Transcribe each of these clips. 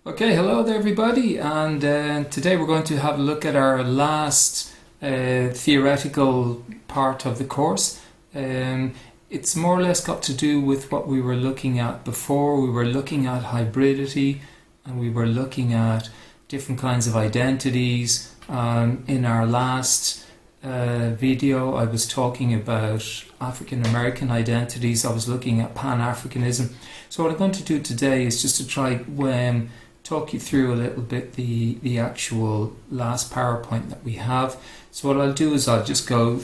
Okay, hello there everybody, and today we're going to have a look at our last theoretical part of the course. It's more or less got to do with what we were looking at before. We were looking at hybridity, and we were looking at different kinds of identities. In our last video I was talking about African American identities. I was looking at Pan-Africanism. So what I'm going to do today is just to try talk you through a little bit the actual last PowerPoint that we have. So what I'll do is I'll just go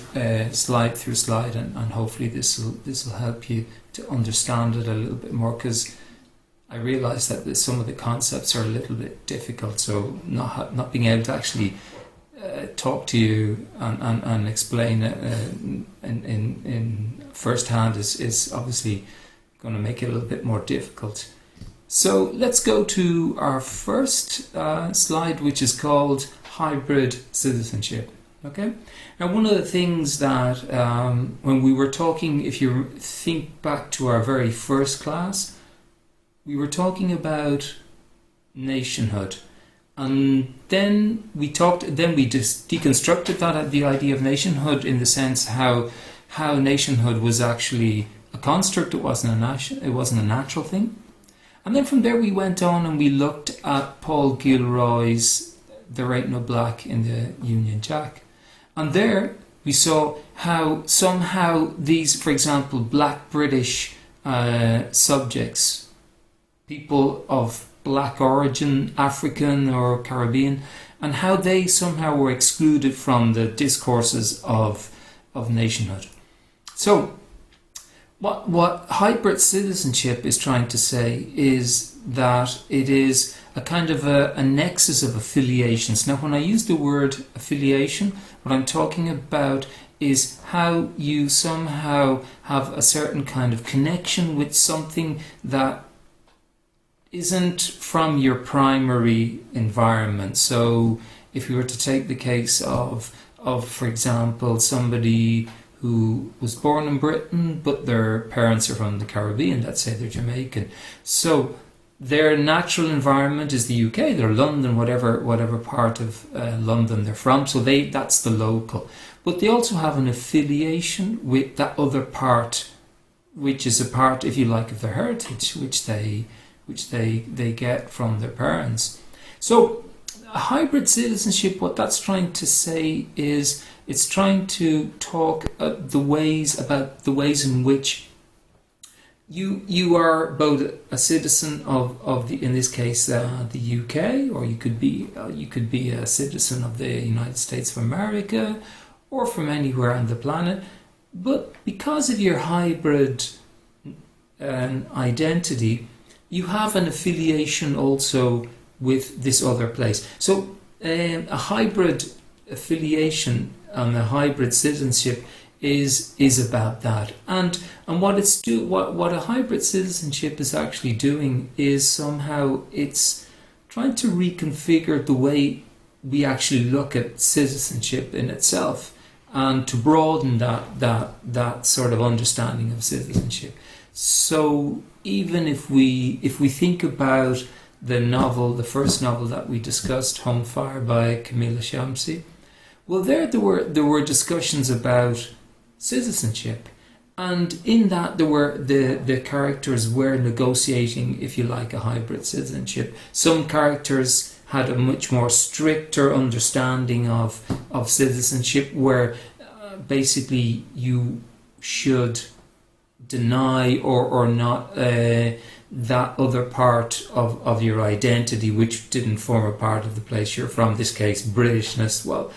slide through slide, and hopefully this will help you to understand it a little bit more, because I realise that some of the concepts are a little bit difficult, so not being able to actually talk to you and explain it in first hand is obviously going to make it a little bit more difficult. So let's go to our first slide, which is called hybrid citizenship. Okay. Now, one of the things that when we were talking, if you think back to our very first class, we were talking about nationhood, and then we just deconstructed the idea of nationhood in the sense how nationhood was actually a construct. It wasn't a natural thing. And then from there we went on and we looked at Paul Gilroy's "There Ain't No Black in the Union Jack." And there we saw how somehow these, for example, black British subjects, people of black origin, African or Caribbean, and how they somehow were excluded from the discourses of nationhood. So what hybrid citizenship is trying to say is that it is a kind of a nexus of affiliations. Now, when I use the word affiliation, what I'm talking about is how you somehow have a certain kind of connection with something that isn't from your primary environment. So if you were to take the case of for example, somebody who was born in Britain, but their parents are from the Caribbean, let's say they're Jamaican. So their natural environment is the UK, they're London, whatever part of London they're from, so that's the local. But they also have an affiliation with that other part, which is a part, if you like, of their heritage, which they get from their parents. So hybrid citizenship, what that's trying to say is it's trying to talk about the ways in which you are both a citizen of the, in this case, the UK, or you could be a citizen of the United States of America, or from anywhere on the planet. But because of your hybrid identity, you have an affiliation also with this other place. So a hybrid affiliation and a hybrid citizenship is about that. And what a hybrid citizenship is actually doing is somehow it's trying to reconfigure the way we actually look at citizenship in itself, and to broaden that sort of understanding of citizenship. So even if we think about the first novel that we discussed, Home Fire by Camila Shamsi, well, there were discussions about citizenship, and in that there were the characters were negotiating, if you like, a hybrid citizenship. Some characters had a much more stricter understanding of citizenship, where basically you should deny or not that other part of your identity which didn't form a part of the place you're from, this case Britishness. Well,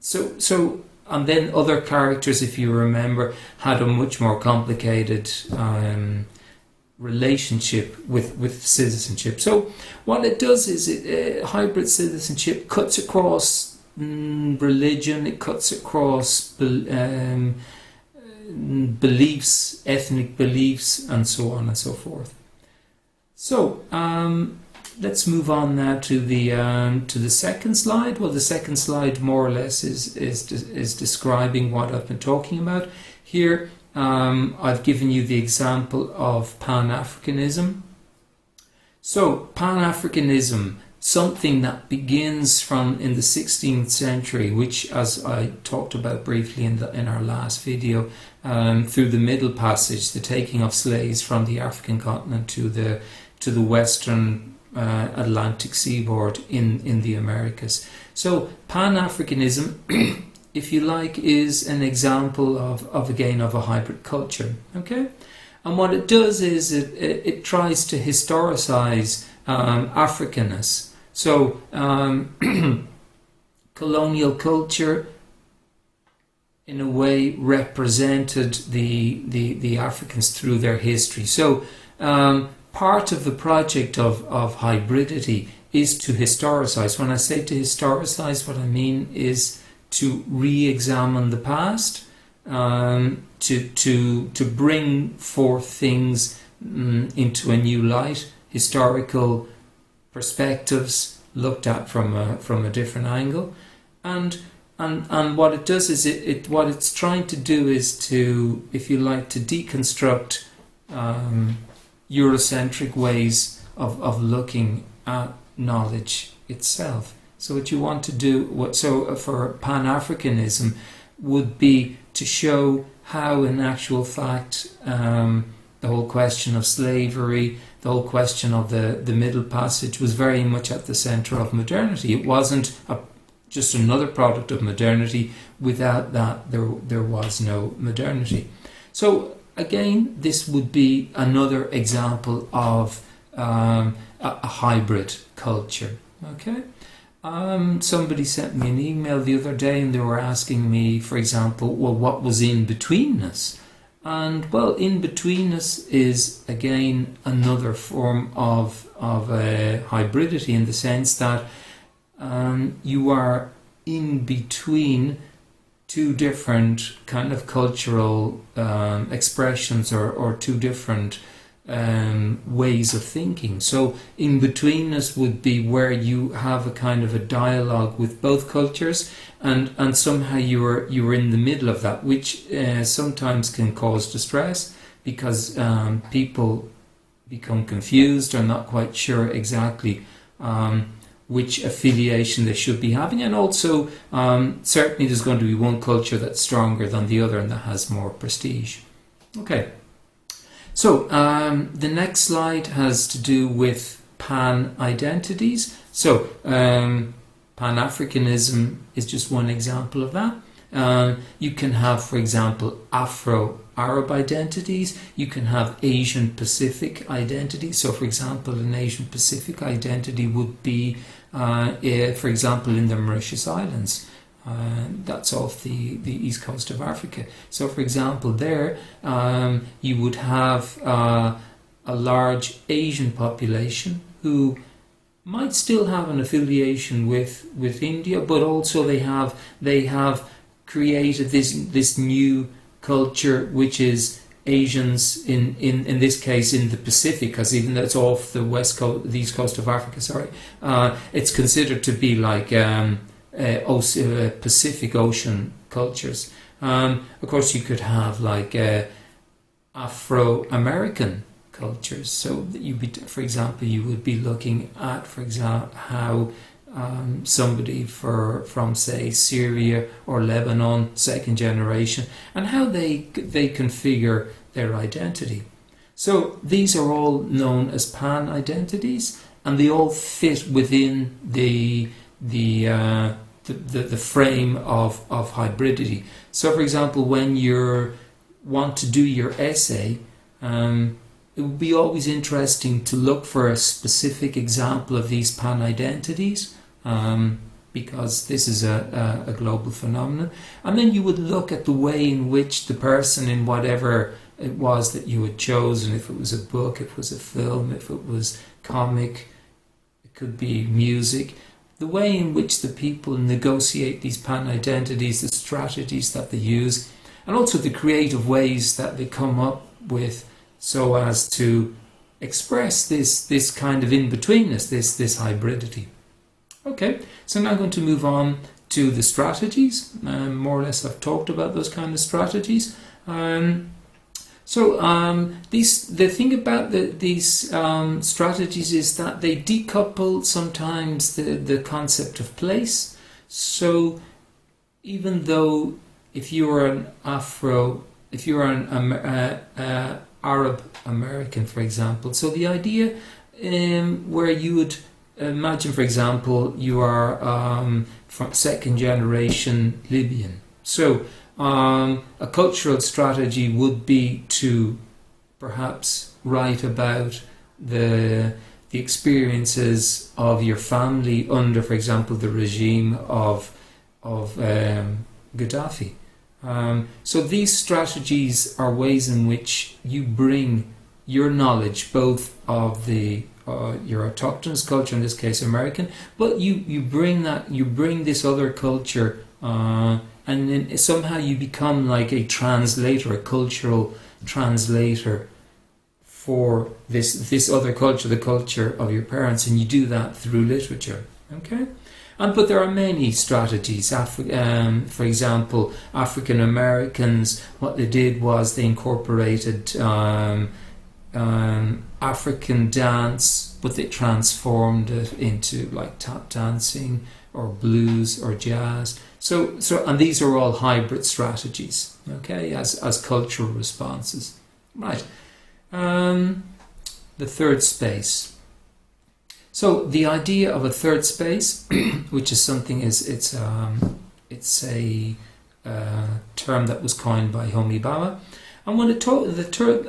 so and then other characters, if you remember, had a much more complicated relationship with citizenship. So what it does is hybrid citizenship cuts across religion, it cuts across beliefs, ethnic beliefs, and so on and so forth. So let's move on now to the second slide. Well, the second slide more or less is describing what I've been talking about here. I've given you the example of Pan-Africanism. So, Pan-Africanism, something that begins from in the 16th century, which, as I talked about briefly in our last video, through the Middle Passage, the taking of slaves from the African continent to the western Atlantic seaboard in the Americas. So, Pan-Africanism, if you like, is an example of a hybrid culture. Okay, and what it does is it tries to historicize Africanness. So colonial culture, in a way, represented the Africans through their history. So part of the project of hybridity is to historicize. When I say to historicize, what I mean is to re-examine the past, to bring forth things into a new light, historical perspectives looked at from a different angle, and what it does is what it's trying to do is to, if you like, to deconstruct Eurocentric ways of looking at knowledge itself. So what you want to do, for Pan-Africanism, would be to show how, in actual fact, the whole question of slavery, the whole question of the Middle Passage was very much at the centre of modernity. It wasn't just another product of modernity. Without that, there was no modernity. So again, this would be another example of a hybrid culture. Okay. Somebody sent me an email the other day and they were asking me, for example, well, what was in-betweenness? And, well, in-betweenness is, again, another form of hybridity, in the sense that you are in between two different kind of cultural expressions or two different ways of thinking. So in-betweenness would be where you have a kind of a dialogue with both cultures, and somehow you're in the middle of that, which sometimes can cause distress, because people become confused or not quite sure exactly which affiliation they should be having, and also certainly there's going to be one culture that's stronger than the other and that has more prestige. Okay. So the next slide has to do with pan-identities. So Pan-Africanism is just one example of that. You can have, for example, Afro-Arab identities. You can have Asian-Pacific identities. So, for example, an Asian-Pacific identity would be, for example, in the Mauritius Islands. That's off the east coast of Africa. So, for example, there you would have a large Asian population who might still have an affiliation with India, but also they have created this new culture, which is Asians in this case in the Pacific, because even though it's off the east coast of Africa, it's considered to be like Pacific Ocean cultures. Of course, you could have like Afro-American cultures. So for example, you would be looking at, for example, how somebody from say Syria or Lebanon, second generation, and how they configure their identity. So these are all known as pan-identities, and they all fit within the frame of hybridity. So, for example, when you want to do your essay, it would be always interesting to look for a specific example of these pan-identities, because this is a global phenomenon. And then you would look at the way in which the person, in whatever it was that you had chosen, if it was a book, if it was a film, if it was comic, it could be music, the way in which the people negotiate these pan-identities, the strategies that they use, and also the creative ways that they come up with so as to express this kind of in-betweenness, this hybridity. Okay, so now I'm going to move on to the strategies. More or less I've talked about those kind of strategies. So the thing about these strategies is that they decouple sometimes the concept of place. So even though if you are an Arab American, for example, so the idea where you would imagine, for example, you are from second generation Libyan. So a cultural strategy would be to perhaps write about the experiences of your family under, for example, the regime of Gaddafi. So these strategies are ways in which you bring your knowledge, both of your autochthonous culture, in this case American, but you bring this other culture, and then somehow you become like a translator, a cultural translator for this other culture, the culture of your parents, and you do that through literature. Okay. But there are many strategies. For example, African Americans, what they did was they incorporated African dance, but they transformed it into like tap dancing or blues or jazz. So and these are all hybrid strategies, okay, as cultural responses. Right. The third space. So the idea of a third space, which is something, it's a term that was coined by Homi Bhabha. And when a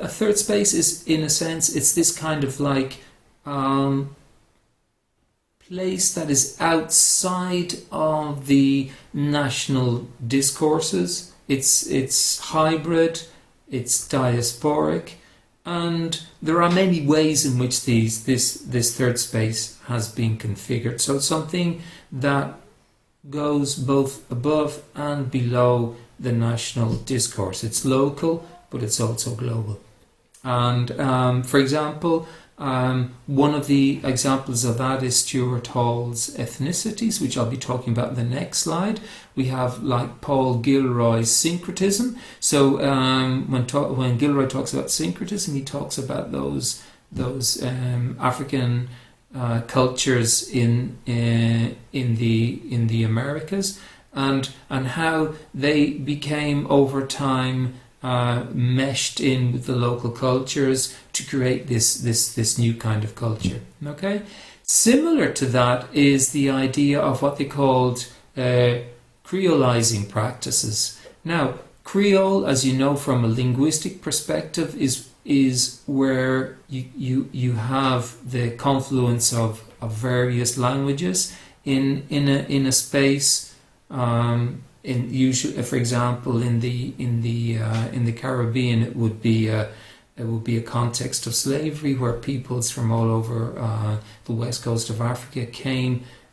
third space is, in a sense, it's this kind of like place that is outside of the national discourses. It's hybrid, it's diasporic. And there are many ways in which this third space has been configured. So it's something that goes both above and below the national discourse. It's local, but it's also global. And for example, one of the examples of that is Stuart Hall's Ethnicities, which I'll be talking about in the next slide. We have like Paul Gilroy's syncretism. So when Gilroy talks about syncretism, he talks about those African cultures in the Americas, and how they became over time meshed in with the local cultures to create this new kind of culture. Okay, similar to that is the idea of what they called creolizing practices. Now, Creole, as you know from a linguistic perspective, is where you have the confluence of various languages in a space. In usually, for example, in the Caribbean, it would be a context of slavery where peoples from all over the west coast of Africa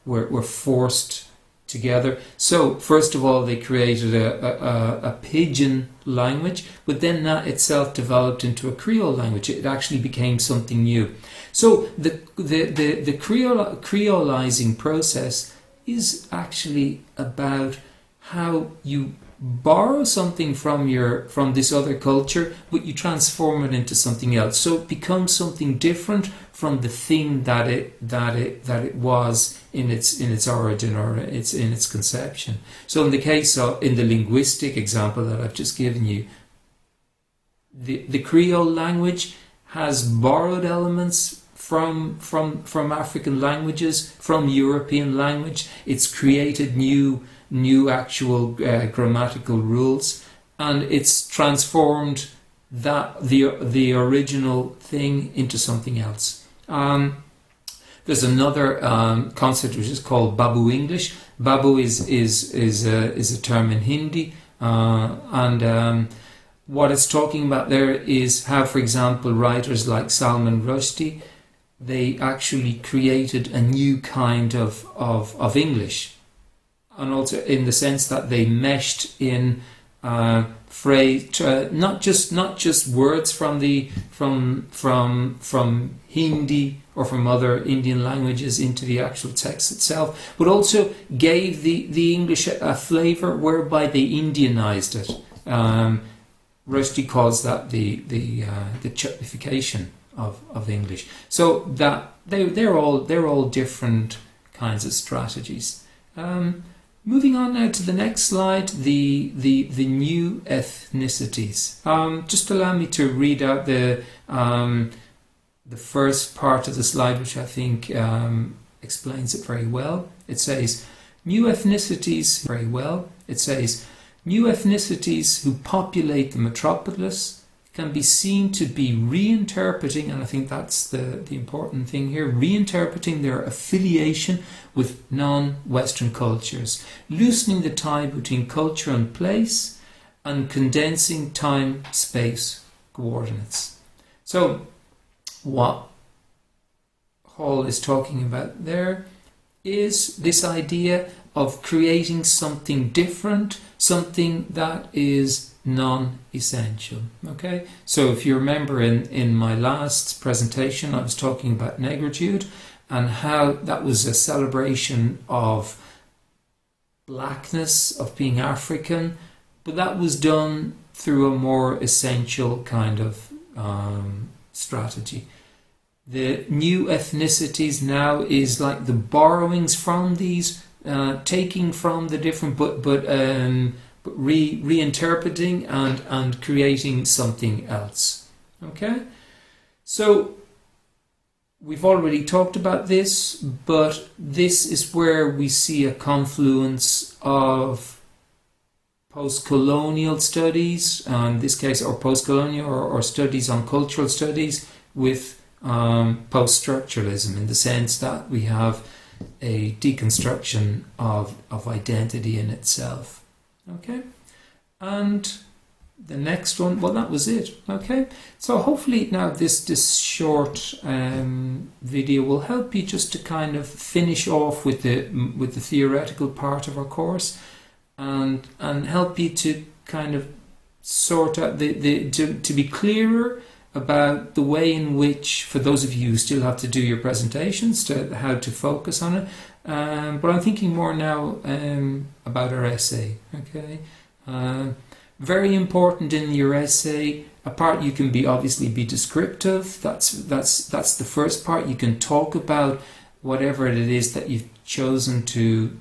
were forced together. So first of all, they created a pidgin language, but then that itself developed into a Creole language. It actually became something new. So the creolizing process is actually about how you borrow something from this other culture, but you transform it into something else. So it becomes something different from the thing that it was in its origin or in its conception. So in the linguistic example that I've just given you, the Creole language has borrowed elements from African languages, from European language. It's created new actual grammatical rules, and it's transformed the original thing into something else. There's another concept which is called Babu English. Babu is a term in Hindi, and what it's talking about there is how, for example, writers like Salman Rushdie, they actually created a new kind of English, and also in the sense that they meshed in phrase, not just words from Hindi or from other Indian languages into the actual text itself, but also gave the English a flavour whereby they Indianized it. Rushdie calls that the chutnification of English. So that they're all different kinds of strategies. Moving on now to the next slide, the new ethnicities. Just allow me to read out the first part of the slide, which I think explains it very well. It says, new ethnicities, very well. It says, new ethnicities who populate the metropolis can be seen to be reinterpreting, and I think that's the important thing here, reinterpreting their affiliation with non-Western cultures, loosening the tie between culture and place, and condensing time-space coordinates. So what Hall is talking about there is this idea of creating something different, something that is non-essential. Okay, so if you remember in my last presentation I was talking about negritude and how that was a celebration of blackness, of being African, but that was done through a more essential kind of strategy. The new ethnicities now is like the borrowings from these, taking from the different, but reinterpreting and creating something else. Okay, so we've already talked about this, but this is where we see a confluence of post-colonial studies, in this case, or post-colonial or studies on cultural studies, with post-structuralism, in the sense that we have a deconstruction of identity in itself. Okay, and the next one, well, that was it. Okay, so hopefully now this short video will help you just to kind of finish off with the theoretical part of our course, and help you to kind of sort out to be clearer about the way in which, for those of you who still have to do your presentations, to how to focus on it. But I'm thinking more now about our essay. Okay, very important in your essay. A part you can obviously be descriptive. That's the first part. You can talk about whatever it is that you've chosen to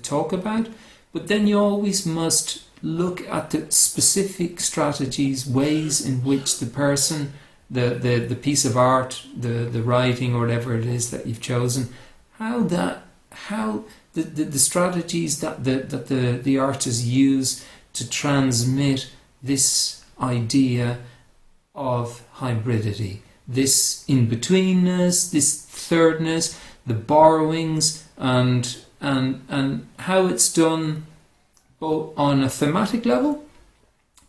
talk about. But then you always must look at the specific strategies, ways in which the person, the piece of art, the writing or whatever it is that you've chosen, how the strategies that the artists use to transmit this idea of hybridity, this in-betweenness, this thirdness, the borrowings, and how it's done both on a thematic level,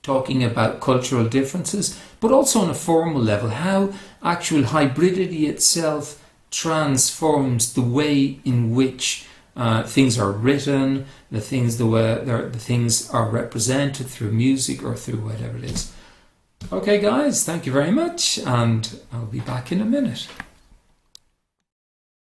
talking about cultural differences, but also on a formal level, how actual hybridity itself transforms the way in which things are written, the things are represented through music or through whatever it is. Okay guys, thank you very much, and I'll be back in a minute.